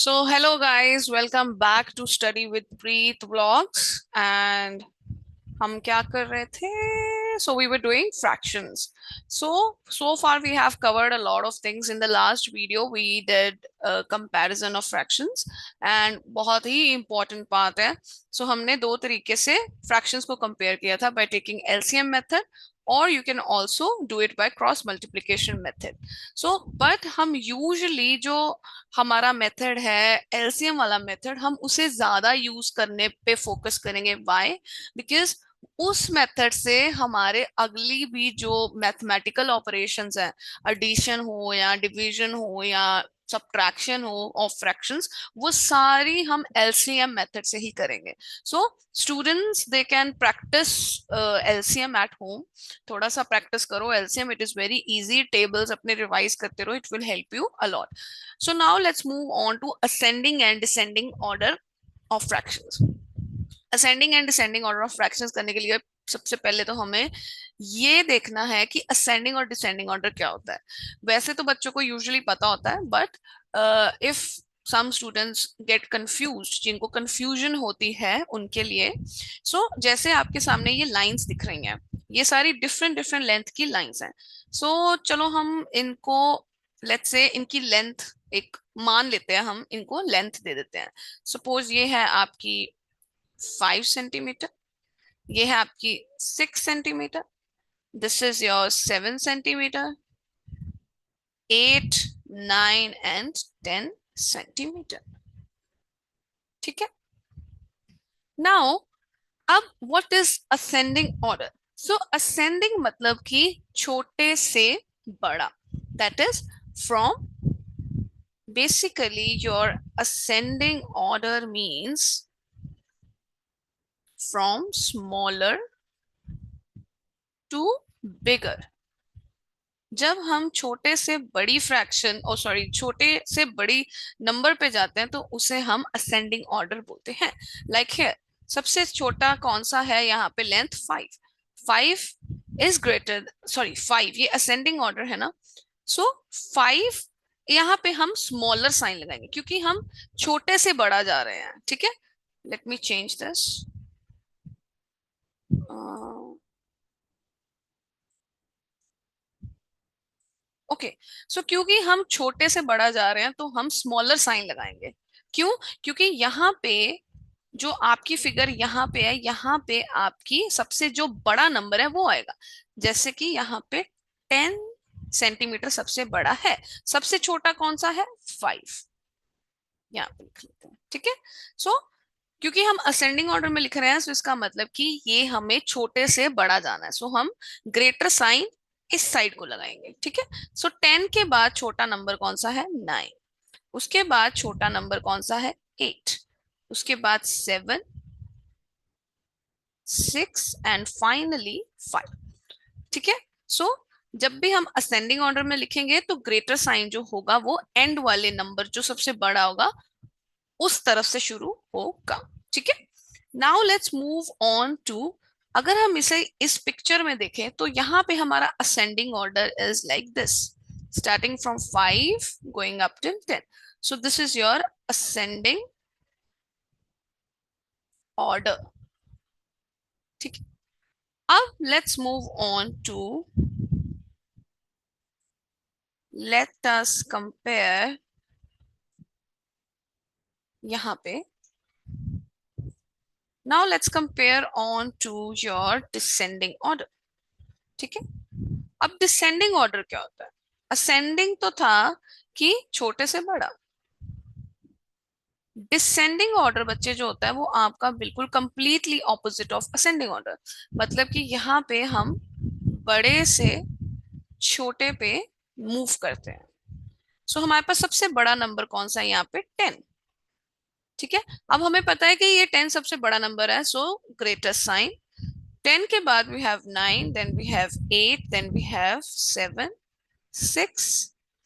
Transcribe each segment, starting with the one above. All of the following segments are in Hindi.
So, hello guys, welcome back to Study with Preet Vlogs. And हम क्या कर रहे थे? So we were doing fractions. So far we have covered a lot of things. In the last video we did a comparison of fractions and बहुत ही important part है. So हमने दो तरीके से fractions को compare किया था by taking LCM method or you can also do it by cross multiplication method. So but हम usually जो हमारा मेथड है LCM वाला मेथड हम उसे ज्यादा यूज करने पे फोकस करेंगे. Why? बिकॉज उस मेथड से हमारे अगली भी जो मैथमेटिकल ऑपरेशंस हैं, एडिशन हो या डिवीजन हो या सब्ट्रैक्शन हो ऑफ फ्रैक्शंस, वो सारी हम एलसीएम मेथड से ही करेंगे. So students they can practise LCM at home. थोड़ा सा प्रैक्टिस करो LCM, it is very easy. Tables अपने रिवाइज करते रहो, it will help you a lot. So now let's move on to ascending and descending order of fractions. Ascending and descending order of fractions करने के लिए सबसे पहले तो हमें ये देखना है कि असेंडिंग और डिसेंडिंग ऑर्डर क्या होता है. वैसे तो बच्चों को यूजुअली पता होता है, but if some students get confused, जिनको कंफ्यूजन होती है उनके लिए, जैसे आपके सामने ये लाइंस दिख रही हैं, ये सारी डिफरेंट डिफरेंट लेंथ की लाइंस हैं. चलो हम इनको, लेट्स से इनकी लेंथ एक मान लेते हैं, हम इनको लेंथ दे देते हैं. सपोज ये है आपकी 5 सेंटीमीटर, ये है आपकी 6 centimetre, this is your 7 centimetre, 8, 9 and 10 centimetre. ठीक है. नाउ अब what is ascending order? So ascending मतलब कि छोटे से बड़ा, that is from, basically your ascending order means from smaller to bigger. जब हम छोटे से बड़ी फ्रैक्शन, ओ सॉरी, छोटे से बड़ी नंबर पे जाते हैं तो उसे हम असेंडिंग ऑर्डर बोलते हैं. लाइक है, सबसे छोटा कौन सा है यहाँ पे? लेंथ 5. 5 इज ग्रेटर, सॉरी 5 ये असेंडिंग ऑर्डर है ना. सो 5 यहाँ पे हम स्मॉलर साइन लगाएंगे क्योंकि हम छोटे से बड़ा जा रहे हैं. ठीक है, let me change this. Okay. क्योंकि हम छोटे से बड़ा जा रहे हैं तो हम स्मॉलर साइन लगाएंगे. क्यों? क्योंकि यहाँ पे जो आपकी फिगर यहाँ पे है, यहाँ पे आपकी सबसे जो बड़ा नंबर है वो आएगा. जैसे कि यहाँ पे 10 सेंटीमीटर सबसे बड़ा है, सबसे छोटा कौन सा है? 5. यहाँ पे लिख लेते हैं. ठीक है. सो क्योंकि हम असेंडिंग ऑर्डर में लिख रहे हैं, इसका मतलब कि ये हमें छोटे से बड़ा जाना है. हम ग्रेटर साइन इस साइड को लगाएंगे. ठीक है. 10 के बाद छोटा नंबर कौन सा है? 9. उसके बाद छोटा नंबर कौन सा है? 8. उसके बाद 7, 6 एंड फाइनली 5. ठीक है. जब भी हम असेंडिंग ऑर्डर में लिखेंगे तो ग्रेटर साइन जो होगा वो एंड वाले नंबर जो सबसे बड़ा होगा उस तरफ से शुरू होगा. ठीक है. Now let's move on to, अगर हम इसे इस पिक्चर में देखें तो यहाँ पे हमारा ascending order is like this, starting from 5 going up till 10. So this is your ascending order. ठीक है. अब let's move on to, let us compare यहाँ पे. Now let's compare on to your descending order. ठीक है. अब डिसेंडिंग ऑर्डर क्या होता है? असेंडिंग तो था कि छोटे से बड़ा. डिसेंडिंग ऑर्डर बच्चे जो होता है वो आपका बिल्कुल completely opposite of ascending order. मतलब कि यहाँ पे हम बड़े से छोटे पे मूव करते हैं. हमारे पास सबसे बड़ा नंबर कौन सा है? यहाँ पे 10. ठीक है. अब हमें पता है कि ये 10 सबसे बड़ा नंबर है, ग्रेटेस्ट साइन. 10 के बाद we have 9, then we have 8, then we have 7, 6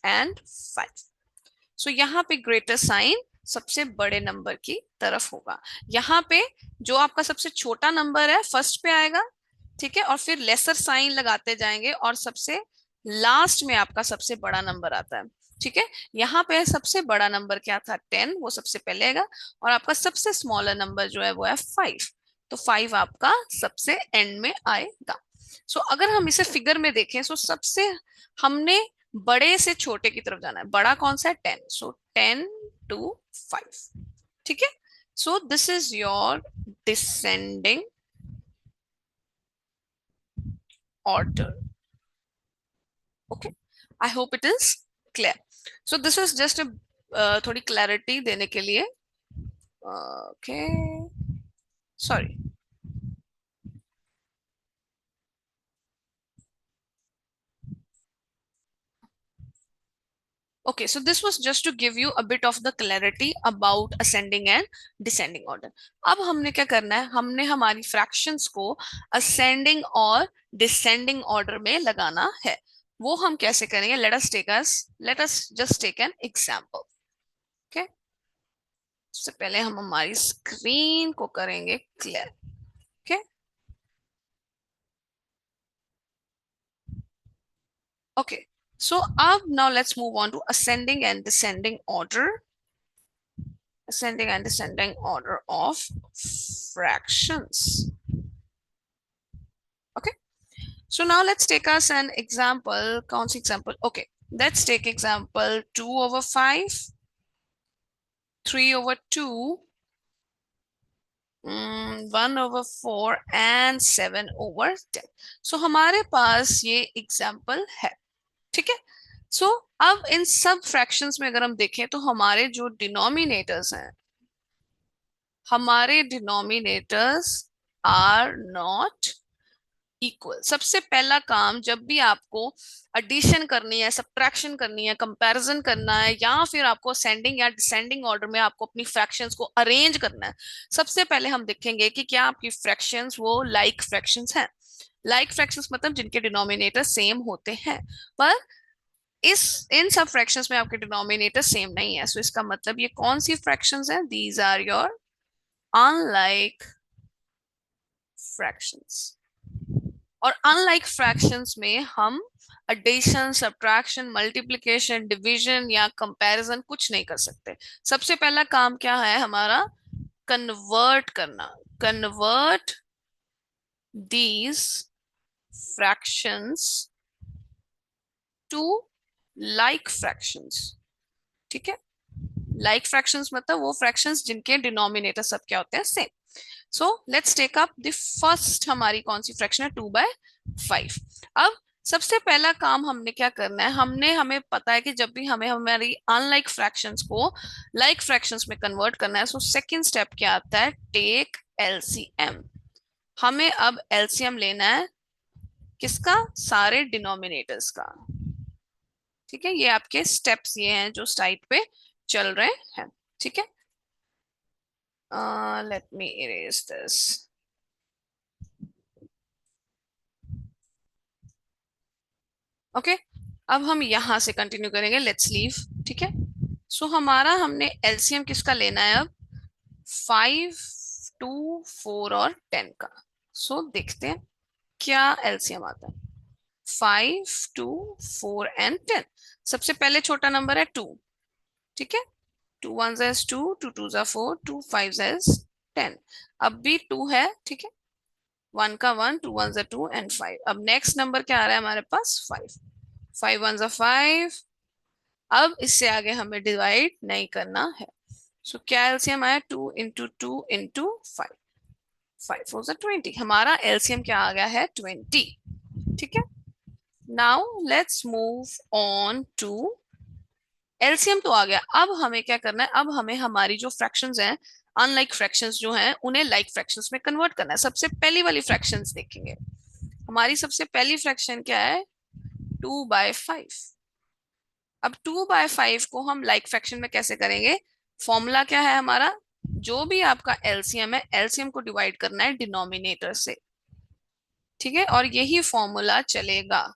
and 5. यहाँ पे ग्रेटर साइन सबसे बड़े नंबर की तरफ होगा. यहाँ पे जो आपका सबसे छोटा नंबर है फर्स्ट पे आएगा. ठीक है. और फिर लेसर साइन लगाते जाएंगे और सबसे लास्ट में आपका सबसे बड़ा नंबर आता है. ठीक है, यहाँ पे सबसे बड़ा नंबर क्या था 10, वो सबसे पहले आएगा, और आपका सबसे स्मॉलर नंबर जो है वो है 5, तो 5 आपका सबसे एंड में आएगा। सो अगर हम इसे फिगर में देखें, सो सबसे हमने बड़े से छोटे की तरफ जाना है, बड़ा कौन सा है 10, सो 10 to 5, ठीक है। सो this is your descending order. Okay, I hope it is clear. So this is just a थोड़ी clarity देने के लिए. Okay, sorry. Okay, so this was just to give you a bit of the clarity about ascending and descending order. अब हमने क्या करना है, हमने हमारी fractions को ascending और descending order में लगाना है। वो हम कैसे करेंगे? Let us just take an example. Okay, सबसे पहले हम हमारी स्क्रीन को करेंगे clear. Okay, okay. So now let's move on to ascending and descending order. Ascending and descending order of fractions. Okay. So now let's take us an example. कौन सी example? Okay. Let's take example 2/5, 3/2, 1/4 and 7/10. So हमारे पास ये example है, ठीक है। सो अब इन सब फ्रैक्शंस में अगर हम देखें तो हमारे जो डिनोमिनेटर्स हैं, हमारे डिनोमिनेटर्स आर नॉट इक्वल। सबसे पहला काम जब भी आपको एडिशन करनी है, सब्ट्रैक्शन करनी है, कंपैरिजन करना है, या फिर आपको असेंडिंग या डिसेंडिंग ऑर्डर में आपको अपनी फ्रैक्शंस को अरेंज करना है, सबसे पहले हम देखेंगे कि क्या आपकी फ्रैक्शंस वो लाइक फ्रैक्शंस हैं। लाइक फ्रैक्शंस मतलब जिनके डिनोमिनेटर सेम होते हैं, पर इस इन सब फ्रैक्शंस में आपके डिनोमिनेटर सेम नहीं है। सो इसका मतलब ये कौन सी फ्रैक्शंस हैं? These are your unlike fractions. और अनलाइक फ्रैक्शंस में हम एडिशन, सब्ट्रैक्शन, मल्टीप्लिकेशन, डिवीजन या कंपैरिजन कुछ नहीं कर सकते। सबसे पहला काम क्या है हमारा? कन्वर्ट करना। Convert these fractions to like fractions, ठीक है। लाइक फ्रैक्शंस मतलब वो फ्रैक्शंस जिनके डिनोमिनेटर सब क्या होते हैं? Same. So let's take up the first, हमारी कौन सी फ्रैक्शन है? 2/5। अब सबसे पहला काम हमने क्या करना है, हमें पता है कि जब भी हमें हमारी अनलाइक फ्रैक्शंस को लाइक फ्रैक्शंस में कन्वर्ट करना है, सो सेकंड स्टेप क्या आता है? Take LCM. हमें अब एलसीएम लेना है किसका? सारे डिनोमिनेटर्स का, ठीक है। ये आपके स्टेप्स ये हैं जो साइड पे चल रहे हैं, ठीक है। Let me erase this. Okay, अब हम यहां से कंटिन्यू करेंगे, लेट्स लीव, ठीक है। सो हमारा हमने एलसीएम किसका लेना है अब? 5, 2, 4 और 10 का। सो देखते हैं क्या एलसीएम आता है। 5, 2, 4 एंड 10। सबसे पहले छोटा नंबर है 2, ठीक है। 2 1 इज 2, 2 2 is 4, 2 5 is 10। अब भी 2 है, ठीक है। 1 का 1, 2 1 is 2 एंड 5। अब नेक्स्ट नंबर क्या आ रहा है हमारे पास? 5, 5 1 is 5। अब इससे आगे हमें डिवाइड नहीं करना है। सो क्या एलसीएम आया? 2 इंटू 2 इंटू 5, 5 4 is 20। हमारा एलसीएम क्या आ गया है? 20, ठीक है। Now let's move on to LCM तो आ गया। अब हमें क्या करना है? अब हमें हमारी जो फ्रैक्शंस हैं, अनलाइक फ्रैक्शंस जो हैं, उन्हें लाइक फ्रैक्शंस में कन्वर्ट करना है। सबसे पहली वाली फ्रैक्शंस देखेंगे। हमारी सबसे पहली फ्रैक्शन क्या है? 2/5। अब 2/5 को हम लाइक फ्रैक्शन में कैसे करेंगे? फॉर्मूला क्या है हमारा? जो भी आपका एलसीएम है, एलसीएम को डिवाइड करना है डिनोमिनेटर से, ठीक है। और यही फॉर्मूला चलेगा।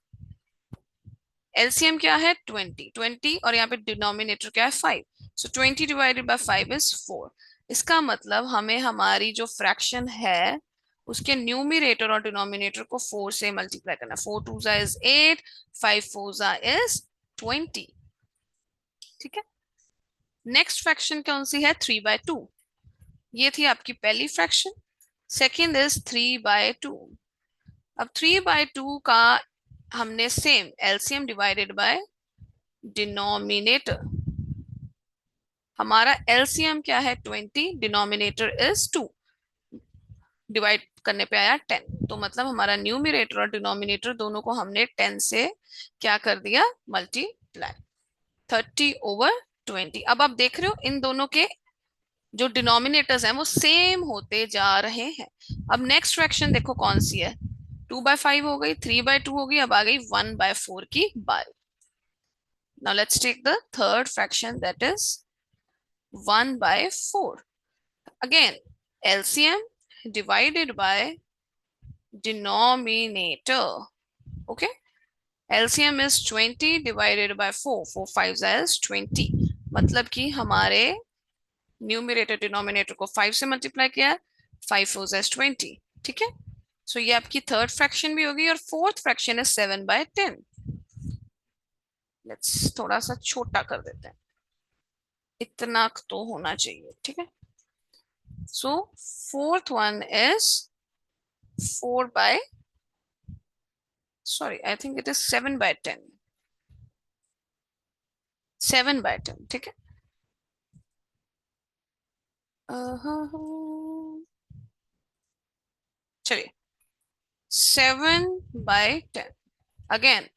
एलसीएम क्या है? 20, 20, और यहाँ पे डिनोमिनेटर क्या है? 5। सो 20 डिवाइडेड बाय 5 इज 4। इसका मतलब हमें हमारी जो फ्रैक्शन है उसके न्यूमिनेटर और डिनोमिनेटर को 4 से मल्टीप्लाई करना है। 4 2 इज 8, 5 4 इज 20। ठीक है, नेक्स्ट फ्रैक्शन कौन सी है, 3/2। ये थी आपकी पहली फ्रैक्शन। Second is 3/2। अब 3/2 का हमने same LCM divided by denominator. हमारा एलसीएम क्या है, 20, डिनोमिनेटर इज 2, डिवाइड करने पे आया 10। तो मतलब हमारा न्यूमिनेटर और डिनोमिनेटर दोनों को हमने 10 से क्या कर दिया, मल्टीप्लाई। 30/20। अब आप देख रहे हो इन दोनों के जो डिनोमिनेटर्स हैं वो सेम होते जा रहे हैं। अब नेक्स्ट फ्रैक्शन देखो कौन सी है, 2/5 हो गई, 3/2 हो गई, अब आ गई 1/4 की बारी। नाउ let's take the third fraction that is 1/4। Again LCM divided by denominator. Okay, LCM is 20 divided by 4, 4 5 is 20। मतलब कि हमारे न्यूमिनेटर डिनोमिनेटर को 5 से मल्टीप्लाई किया, 5 4 is 20। ठीक है, सो ये आपकी थर्ड फ्रैक्शन भी होगी। और फोर्थ फ्रैक्शन है 7/10। लेट्स थोड़ा सा छोटा कर देते हैं, इतना तो होना चाहिए। ठीक है, so fourth one is 4 by, sorry, I think it is 7/10। 7/10। ठीक है, चलिए 7/10। Again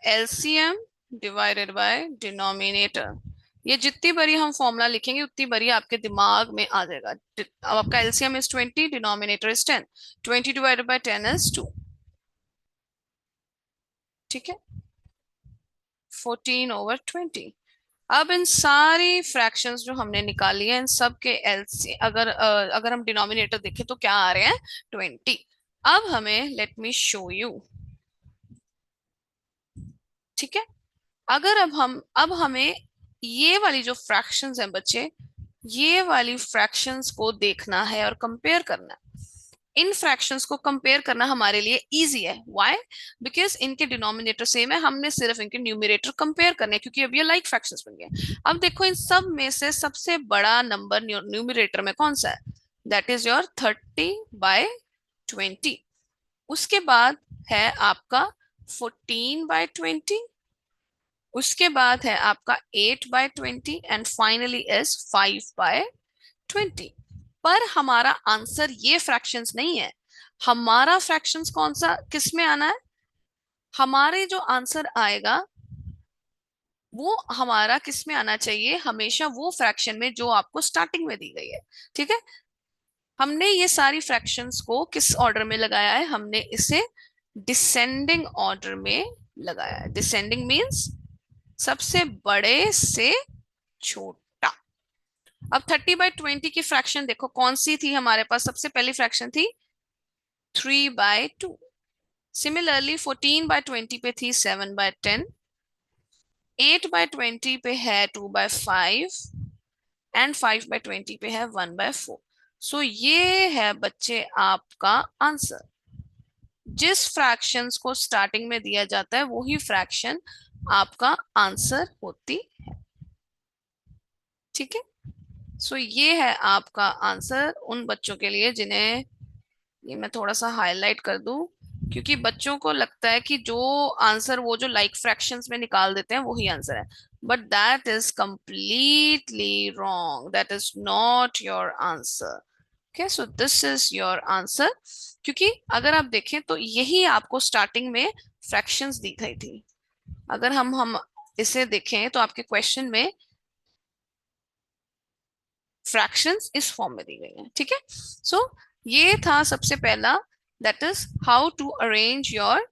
LCM divided by denominator. ये जितनी बारी हम फॉर्मूला लिखेंगे उतनी बारी आपके दिमाग में आ जाएगा। अब आपका LCM is 20, denominator is 10, 20 divided by 10 is 2। ठीक है, 14/20। अब इन सारी फ्रैक्शंस जो हमने निकाली है इन सब के एलसी अगर हम डिनोमिनेटर देखें तो क्या आ रहे हैं, 20। अब हमें लेट मी शो यू। ठीक है, अगर अब हमें ये वाली जो फ्रैक्शंस हैं बच्चे, ये वाली फ्रैक्शंस को देखना है और कंपेयर करना है। इन फ्रैक्शंस को कंपेयर करना हमारे लिए इजी है। व्हाई? बिकॉज इनके डिनोमिनेटर सेम है, हमने सिर्फ इनके न्यूमिनेटर कंपेयर करने हैं, क्योंकि अब ये लाइक फ्रैक्शंस बन गए। अब देखो इन सब में से सबसे बड़ा नंबर न्यूमिनेटर में कौन सा है, दैट इज योर 30/20। उसके बाद है आपका 14/20। उसके बाद है आपका 8/20 एंड फाइनली इज 5/20। पर हमारा आंसर ये फ्रैक्शंस नहीं है। हमारा फ्रैक्शंस कौन सा किस में आना है, हमारे जो आंसर आएगा वो हमारा किस में आना चाहिए, हमेशा वो फ्रैक्शन में जो आपको स्टार्टिंग में दी गई है। ठीक है, हमने ये सारी फ्रैक्शंस को किस ऑर्डर में लगाया है, हमने इसे डिसेंडिंग ऑर्डर में लगाया है। डिसेंडिंग मींस सबसे बड़े से छोटा। अब 30/20 की फ्रैक्शन देखो कौन सी थी हमारे पास, सबसे पहली फ्रैक्शन थी 3/2। सिमिलरली 14/20 पे थी 7/10, 8/20 पे है 2/5 एंड 5/20 पे है 1/4। सो ये है बच्चे आपका आंसर। जिस फ्रैक्शंस को स्टार्टिंग में दिया जाता है वही फ्रैक्शन आपका आंसर होती है। ठीक है, सो ये है आपका आंसर उन बच्चों के लिए जिन्हें, ये मैं थोड़ा सा हाईलाइट कर दूं, क्योंकि बच्चों को लगता है कि जो आंसर वो जो लाइक फ्रैक्शंस में निकाल देते हैं वही आंसर है, but that is completely wrong, that is not your answer. Okay, so this is your answer. क्योंकि अगर आप देखें तो यही आपको स्टार्टिंग में फ्रैक्शंस दी गई थी। अगर हम इसे देखें तो आपके क्वेश्चन में फ्रैक्शंस इस फॉर्म में दी गई हैं। ठीक है, सो ये था सबसे पहला, that is how to arrange your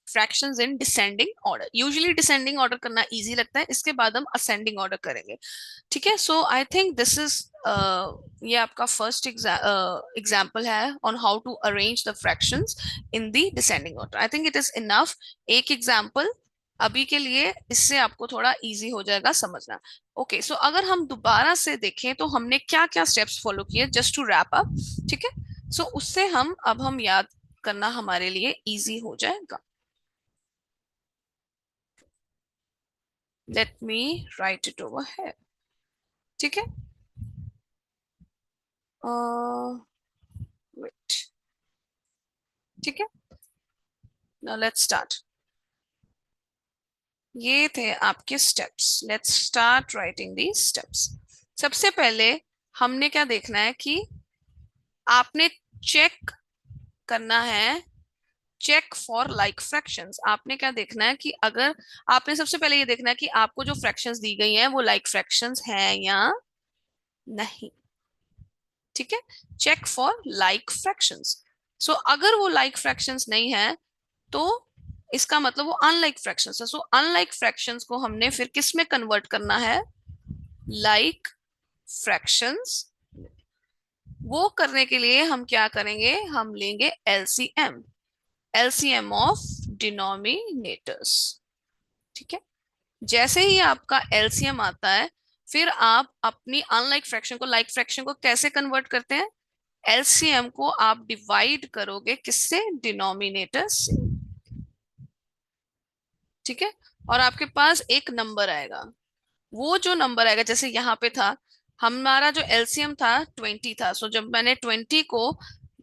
fractions in descending order. Usually descending order करना इजी लगता है, इसके बाद हम असेंडिंग ऑर्डर करेंगे। ठीक है, so I think this is ये आपका फर्स्ट एग्जाम्पल है on how to arrange the fractions in the descending order. I think it is enough, एक एग्जाम्पल अभी के लिए, इससे आपको थोड़ा इजी हो जाएगा समझना। ओके, सो अगर हम दोबारा से देखें तो हमने क्या क्या स्टेप्स फॉलो किए, जस्ट टू रैप अप। ठीक है, सो उससे हम याद करना हमारे लिए इजी हो जाएगा। Let me right it over है, ठीक है। वेट, ठीक है। Now let's start. ये थे आपके steps, let's start writing the steps. सबसे पहले हमने क्या देखना है कि आपने चेक करना है, चेक फॉर लाइक फ्रैक्शंस। आपने क्या देखना है कि अगर आपने सबसे पहले ये देखना है कि आपको जो फ्रैक्शंस दी गई हैं वो लाइक फ्रैक्शंस हैं या नहीं, ठीक है। Check for like fractions. So अगर वो लाइक फ्रैक्शंस नहीं है तो इसका मतलब वो अनलाइक फ्रैक्शंस है। सो अनलाइक फ्रैक्शंस को हमने फिर किस में कन्वर्ट करना है, लाइक फ्रैक्शंस। वो करने के लिए हम क्या करेंगे, हम लेंगे एलसीएम, एलसीएम ऑफ डिनोमिनेटर्स, ठीक है। जैसे ही आपका एलसीएम आता है फिर आप अपनी अनलाइक फ्रैक्शन को लाइक फ्रैक्शन को कैसे कन्वर्ट करते हैं, एलसीएम को आप डिवाइड करोगे किससे, डिनोमिनेटर से, ठीक है। और आपके पास एक नंबर आएगा, वो जो नंबर आएगा जैसे यहाँ पे था, हमारा जो एलसीएम था 20 था। सो जब मैंने 20 को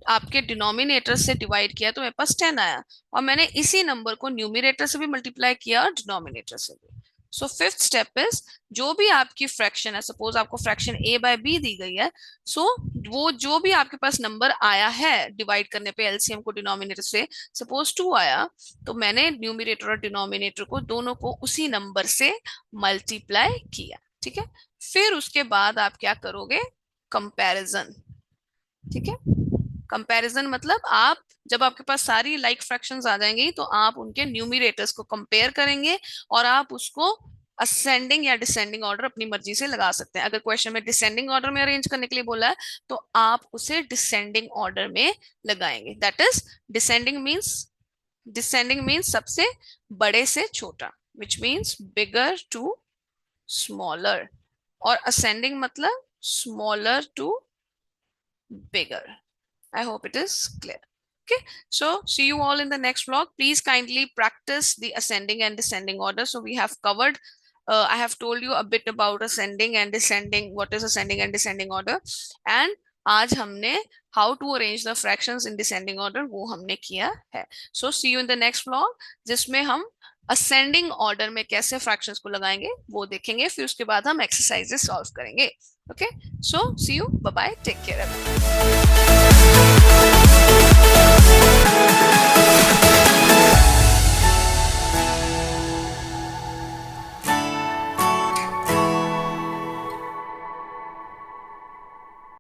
आपके डिनोमिनेटर से डिवाइड किया तो मेरे पास 10 आया, और मैंने इसी नंबर को न्यूमिनेटर से भी मल्टीप्लाई किया और डिनोमिनेटर से भी। सो फिफ्थ स्टेप इज, जो भी आपकी फ्रैक्शन है, सपोज आपको फ्रैक्शन ए बाय बी दी गई है, सो वो जो भी आपके पास नंबर आया है डिवाइड करने पे एलसीएम को डिनोमिनेटर से, सपोज 2 आया, तो मैंने न्यूमिनेटर और डिनोमिनेटर को दोनों को उसी नंबर से मल्टीप्लाई किया, ठीक है। फिर उसके बाद आप क्या करोगे, कंपैरिजन, ठीक है। कंपैरिजन मतलब आप जब आपके पास सारी लाइक फ्रैक्शंस आ जाएंगी तो आप उनके न्यूमिरेटर्स को कंपेयर करेंगे और आप उसको असेंडिंग या डिसेंडिंग ऑर्डर अपनी मर्जी से लगा सकते हैं। अगर क्वेश्चन में डिसेंडिंग ऑर्डर में अरेंज करने के लिए बोला है तो आप उसे डिसेंडिंग ऑर्डर में लगाएंगे। दैट इज डिसेंडिंग मीन्स सबसे बड़े से छोटा, which means bigger to smaller, और असेंडिंग मतलब smaller to bigger. I hope it is clear. Okay, so see you all in the next vlog. Please kindly practice the ascending and descending order. So we have covered, I have told you a bit about ascending and descending, what is ascending and descending order. And आज हमने how to arrange the fractions in descending order वो हमने किया है. So see you in the next vlog जिसमें हम ascending order में कैसे fractions को लगाएंगे वो देखेंगे, फिर उसके बाद हम exercises solve करेंगे. Okay, so see you, bye bye, take care everyone.